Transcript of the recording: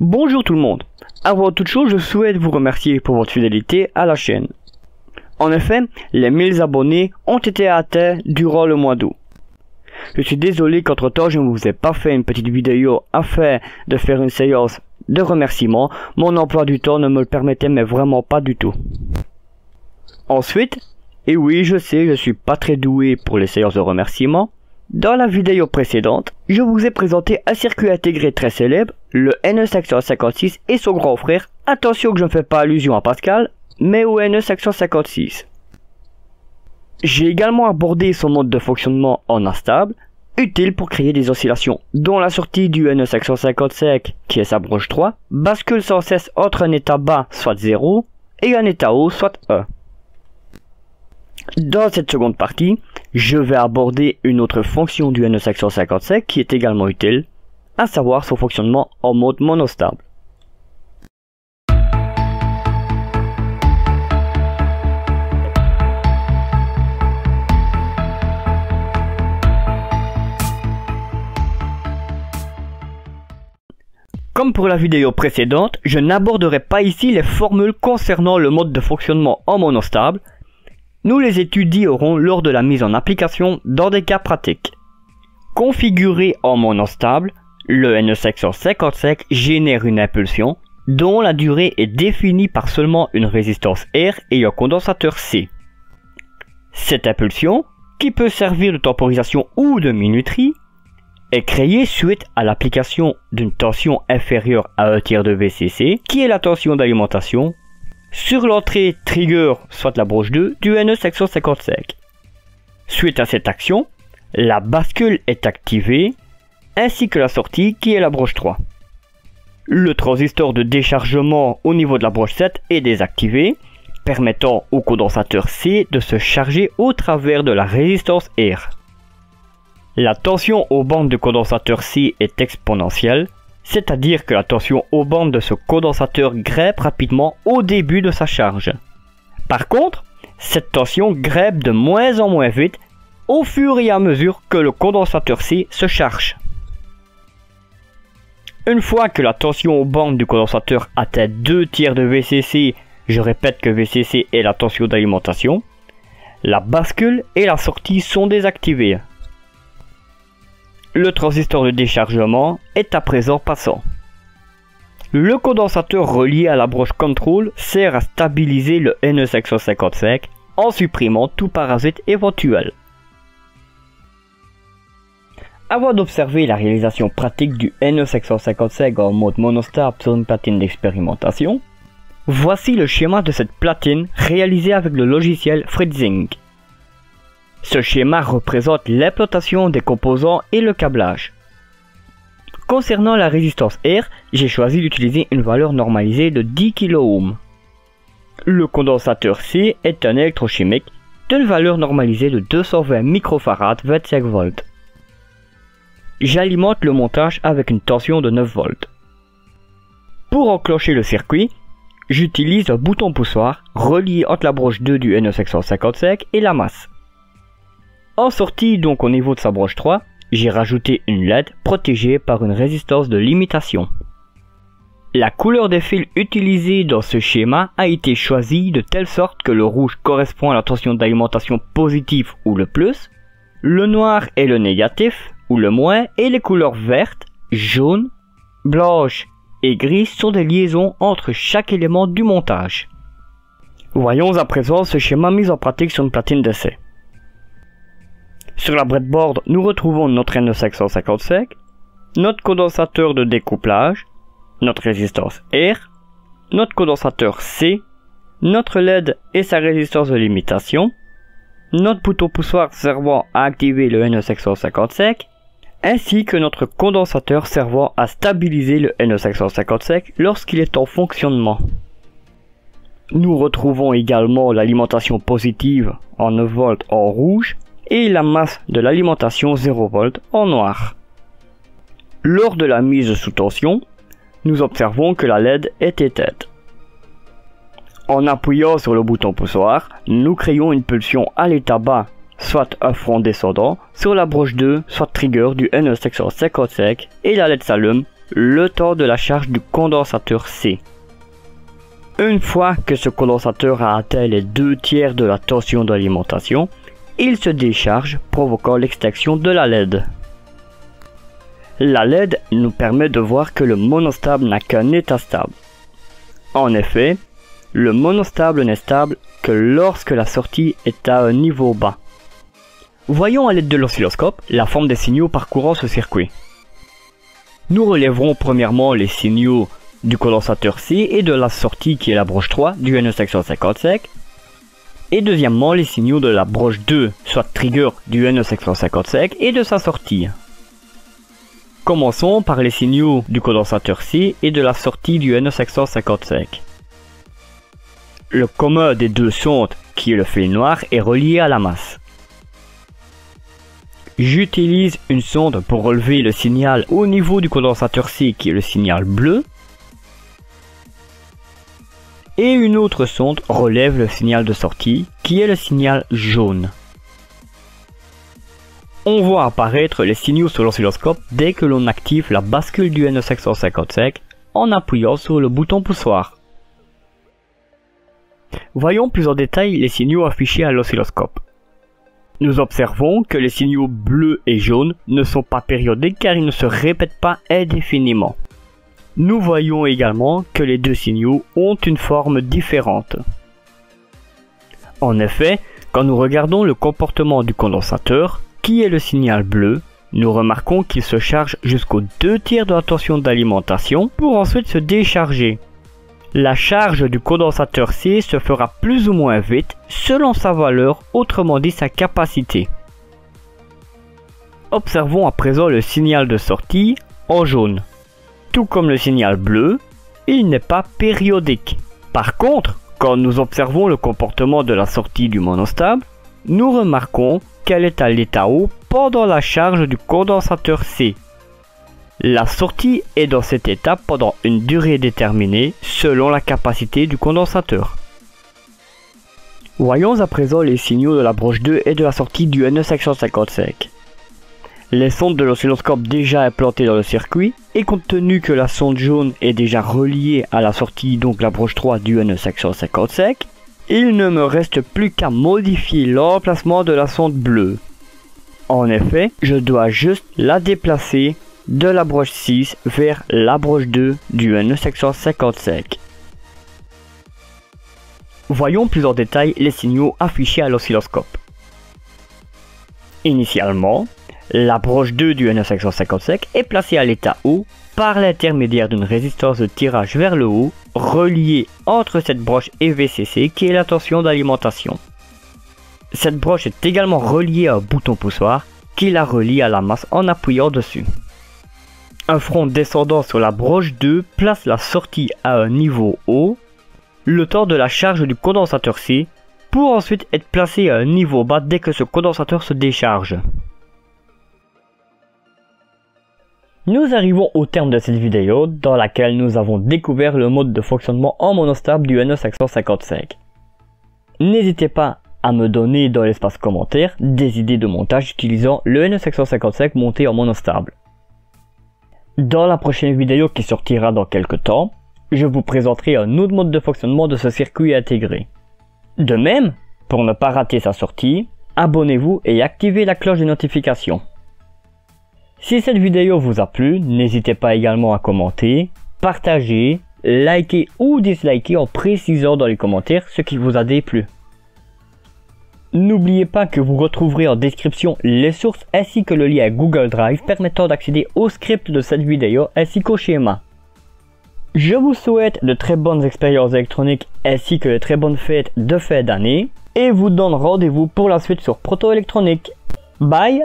Bonjour tout le monde. Avant toute chose, je souhaite vous remercier pour votre fidélité à la chaîne. En effet, les 1000 abonnés ont été atteints durant le mois d'août. Je suis désolé qu'entre temps je ne vous ai pas fait une petite vidéo afin de faire une séance de remerciements. Mon emploi du temps ne me le permettait mais vraiment pas du tout. Ensuite, et oui je sais, je suis pas très doué pour les séances de remerciements. Dans la vidéo précédente, je vous ai présenté un circuit intégré très célèbre, le NE756 et son grand frère. Attention que je ne fais pas allusion à Pascal, mais au NE756. J'ai également abordé son mode de fonctionnement en instable, utile pour créer des oscillations, dont la sortie du NE755, qui est sa broche 3, bascule sans cesse entre un état bas, soit 0, et un état haut, soit 1. Dans cette seconde partie, je vais aborder une autre fonction du NE755 qui est également utile, à savoir son fonctionnement en mode monostable. Comme pour la vidéo précédente, je n'aborderai pas ici les formules concernant le mode de fonctionnement en monostable. Nous les étudierons lors de la mise en application dans des cas pratiques. Configuré en monostable, le NE755 génère une impulsion dont la durée est définie par seulement une résistance R et un condensateur C. Cette impulsion, qui peut servir de temporisation ou de minuterie, est créée suite à l'application d'une tension inférieure à 1/3 de VCC, qui est la tension d'alimentation, sur l'entrée trigger, soit la broche 2, du NE755. Suite à cette action, la bascule est activée, ainsi que la sortie qui est la broche 3. Le transistor de déchargement au niveau de la broche 7 est désactivé, permettant au condensateur C de se charger au travers de la résistance R. La tension aux bandes du condensateur C est exponentielle, c'est-à-dire que la tension aux bandes de ce condensateur grimpe rapidement au début de sa charge. Par contre, cette tension grimpe de moins en moins vite au fur et à mesure que le condensateur C se charge. Une fois que la tension aux bandes du condensateur atteint 2/3 de VCC, je répète que VCC est la tension d'alimentation, la bascule et la sortie sont désactivées. Le transistor de déchargement est à présent passant. Le condensateur relié à la broche contrôle sert à stabiliser le NE755 en supprimant tout parasite éventuel. Avant d'observer la réalisation pratique du NE755 en mode monostable sur une platine d'expérimentation, voici le schéma de cette platine réalisé avec le logiciel Fritzing. Ce schéma représente l'implantation des composants et le câblage. Concernant la résistance R, j'ai choisi d'utiliser une valeur normalisée de 10 kΩ. Le condensateur C est un électrochimique d'une valeur normalisée de 220 microfarad 25 volts. J'alimente le montage avec une tension de 9 volts. Pour enclencher le circuit, j'utilise un bouton poussoir relié entre la broche 2 du NE755 et la masse. En sortie, donc au niveau de sa broche 3, j'ai rajouté une LED protégée par une résistance de limitation. La couleur des fils utilisés dans ce schéma a été choisie de telle sorte que le rouge correspond à la tension d'alimentation positive ou le plus, le noir est le négatif ou le moins et les couleurs vertes, jaunes, blanches et grises sont des liaisons entre chaque élément du montage. Voyons à présent ce schéma mis en pratique sur une platine d'essai. Sur la breadboard, nous retrouvons notre NE755, notre condensateur de découplage, notre résistance R, notre condensateur C, notre LED et sa résistance de limitation, notre bouton poussoir servant à activer le NE755, ainsi que notre condensateur servant à stabiliser le NE755 lorsqu'il est en fonctionnement. Nous retrouvons également l'alimentation positive en 9 volts en rouge, et la masse de l'alimentation 0 V en noir. Lors de la mise sous tension, nous observons que la LED est éteinte. En appuyant sur le bouton poussoir, nous créons une pulsion à l'état bas, soit un front descendant, sur la broche 2, soit trigger du NE755 et la LED s'allume le temps de la charge du condensateur C. Une fois que ce condensateur a atteint les 2/3 de la tension d'alimentation, il se décharge, provoquant l'extinction de la LED. La LED nous permet de voir que le monostable n'a qu'un état stable. En effet, le monostable n'est stable que lorsque la sortie est à un niveau bas. Voyons à l'aide de l'oscilloscope la forme des signaux parcourant ce circuit. Nous relèverons premièrement les signaux du condensateur C et de la sortie qui est la broche 3 du NE section 55, et deuxièmement les signaux de la broche 2, soit trigger du NE section 55 et de sa sortie. Commençons par les signaux du condensateur C et de la sortie du NE section 55. Le commun des deux sondes, qui est le fil noir, est relié à la masse. J'utilise une sonde pour relever le signal au niveau du condensateur C, qui est le signal bleu, et une autre sonde relève le signal de sortie, qui est le signal jaune. On voit apparaître les signaux sur l'oscilloscope dès que l'on active la bascule du NE section 55 en appuyant sur le bouton poussoir. Voyons plus en détail les signaux affichés à l'oscilloscope. Nous observons que les signaux bleus et jaunes ne sont pas périodiques car ils ne se répètent pas indéfiniment. Nous voyons également que les deux signaux ont une forme différente. En effet, quand nous regardons le comportement du condensateur, qui est le signal bleu, nous remarquons qu'il se charge jusqu'aux 2/3 de la tension d'alimentation pour ensuite se décharger. La charge du condensateur C se fera plus ou moins vite selon sa valeur, autrement dit sa capacité. Observons à présent le signal de sortie en jaune. Tout comme le signal bleu, il n'est pas périodique. Par contre, quand nous observons le comportement de la sortie du monostable, nous remarquons qu'elle est à l'état haut pendant la charge du condensateur C. La sortie est dans cet état pendant une durée déterminée selon la capacité du condensateur. Voyons à présent les signaux de la broche 2 et de la sortie du NE section 55. Les sondes de l'oscilloscope déjà implantées dans le circuit, et compte tenu que la sonde jaune est déjà reliée à la sortie, donc la broche 3 du NE section 55, il ne me reste plus qu'à modifier l'emplacement de la sonde bleue. En effet, je dois juste la déplacer de la broche 6 vers la broche 2 du NE section 55. Voyons plus en détail les signaux affichés à l'oscilloscope. Initialement, la broche 2 du NE section 55 est placée à l'état haut par l'intermédiaire d'une résistance de tirage vers le haut reliée entre cette broche et VCC qui est la tension d'alimentation. Cette broche est également reliée à un bouton poussoir qui la relie à la masse en appuyant dessus. Un front descendant sur la broche 2 place la sortie à un niveau haut, le temps de la charge du condensateur C, pour ensuite être placé à un niveau bas dès que ce condensateur se décharge. Nous arrivons au terme de cette vidéo dans laquelle nous avons découvert le mode de fonctionnement en monostable du NE section 55. N'hésitez pas à me donner dans l'espace commentaire des idées de montage utilisant le NE section 55 monté en monostable. Dans la prochaine vidéo qui sortira dans quelques temps, je vous présenterai un autre mode de fonctionnement de ce circuit intégré. De même, pour ne pas rater sa sortie, abonnez-vous et activez la cloche de notification. Si cette vidéo vous a plu, n'hésitez pas également à commenter, partager, liker ou disliker en précisant dans les commentaires ce qui vous a déplu. N'oubliez pas que vous retrouverez en description les sources ainsi que le lien Google Drive permettant d'accéder au script de cette vidéo ainsi qu'au schéma. Je vous souhaite de très bonnes expériences électroniques ainsi que de très bonnes fêtes de fin d'année et vous donne rendez-vous pour la suite sur Proto Électronique. Bye!